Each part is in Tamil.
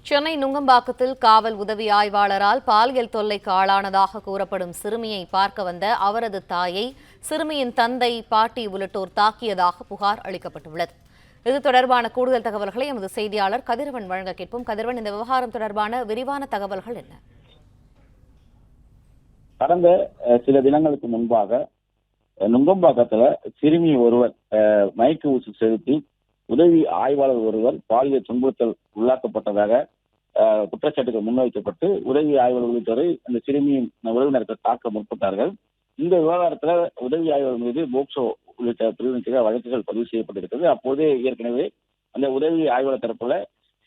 சென்னை நுங்கம்பாக்கத்தில் காவல் உதவி ஆய்வாளரால் பாலியல் தொல்லைக்கு ஆளானதாக கூறப்படும் சிறுமியை பார்க்க வந்த அவரது தாயை சிறுமியின் தந்தை, பாட்டி உள்ளிட்டோர் தாக்கியதாக புகார் அளிக்கப்பட்டுள்ளது. இது தொடர்பான கூடுதல் தகவல்களை எமது செய்தியாளர் கதிரவன் வழங்க கேட்போம். கதிரவன், இந்த விவகாரம் தொடர்பான விரிவான தகவல்கள் என்ன? கடந்த சில தினங்களுக்கு முன்பாக நுங்கம்பாக்கத்துல சிறுமி ஒருவர் மயக்க ஊசி செலுத்தி உதவி ஆய்வாளர் ஒருவர் பாலியல் துன்புறுத்தல் உள்ளாக்கப்பட்டதாக குற்றச்சாட்டுகள் முன்வைக்கப்பட்டு உதவி ஆய்வாளர் உள்ளிட்டோரை அந்த சிறுமியின் உறவினர்கள் தாக்க முற்பட்டார்கள். இந்த விவகாரத்துல உதவி ஆய்வாளர் மீது போக்சோ உள்ளிட்ட பிரிவின் கீழ் வழக்குகள் பதிவு செய்யப்பட்டிருக்கிறது. அப்போதே ஏற்கனவே அந்த உதவி ஆய்வாளர் தரப்புல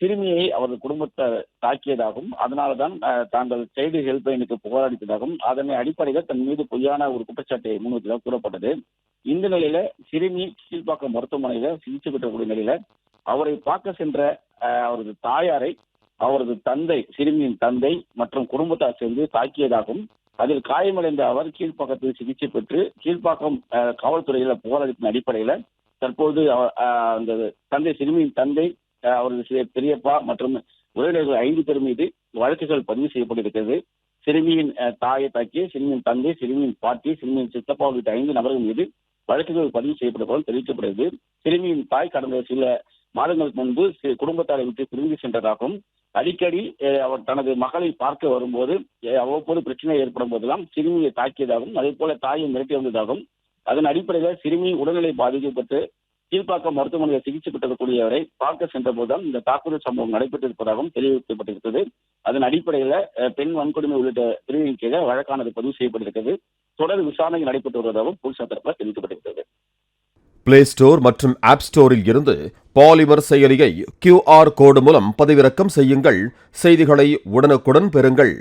சிறுமியை அவரது குடும்பத்தை தாக்கியதாகவும் அதனால்தான் தாங்கள் சைல்டு ஹெல்ப்லைனுக்கு புகார் அளித்ததாகவும் அதனை அடிப்படையில் தன் மீது பொய்யான ஒரு குற்றச்சாட்டை முன்வைத்ததாக கூறப்பட்டது. இந்த நிலையில சிறுமி கீழ்ப்பாக்கம் மருத்துவமனையில சிகிச்சை பெற்றக்கூடிய நிலையில அவரை பார்க்க சென்ற அவரது தாயாரை அவரது தந்தை, சிறுமியின் தந்தை மற்றும் குடும்பத்தார் சேர்ந்து தாக்கியதாகவும் அதில் காயமடைந்த அவர் கீழ்ப்பாக்கத்தில் சிகிச்சை பெற்று கீழ்ப்பாக்கம் காவல்துறையில புகார் அளிப்பின் அடிப்படையில தற்போது அந்த தந்தை, சிறுமியின் தந்தை, அவரது பெரியப்பா மற்றும் உறவினர்கள் 5 பேர் மீது வழக்குகள் பதிவு செய்யப்பட்டிருக்கிறது. சிறுமியின் தாயை தாக்கிய சிறுமியின் தந்தை, சிறுமியின் பாட்டி, சிறுமியின் சித்தப்பா உள்ளிட்ட 5 நபர்கள் மீது வழக்குகள் பதிவு செய்யப்பட்டதாக தெரிவிக்கப்படுகிறது. சிறுமியின் தாய் கடந்த சில மாதங்களுக்கு முன்பு குடும்பத்தாரை விட்டு பிரிந்து சென்றதாகவும் அடிக்கடி அவர் தனது மகளை பார்க்க வரும்போது அவ்வப்போது பிரச்சனை ஏற்படும் போதெல்லாம் சிறுமியை தாக்கியதாகவும் அதே போல தாயை மிரட்டி வந்ததாகவும் அதன் அடிப்படையில் சிறுமி உடல்நிலை பாதிக்கப்பட்டு கீழ்ப்பாக்கம் மருத்துவமனையில் சிகிச்சை பெற்றக்கூடியவரை பார்க்க சென்ற போதுதான் இந்த தாக்குதல் சம்பவம் நடைபெற்றிருப்பதாகவும் தெரிவிக்கப்பட்டிருக்கிறது. அதன் அடிப்படையில் பெண் வன்கொடுமை உள்ளிட்ட பிரிவின் கீழே வழக்கானது பதிவு செய்யப்பட்டிருக்கிறது. தொடர் விசாரணை நடைபெற்று வருவதாகவும் போலீசார் தரப்பில் தெரிவிக்கப்பட்டிருக்கிறது. பிளே ஸ்டோர் மற்றும் ஆப் ஸ்டோரில் இருந்து பாலிமர் செயலியை QR கோடு மூலம் பதிவிறக்கம் செய்யுங்கள். செய்திகளை உடனுக்குடன் பெறுங்கள்.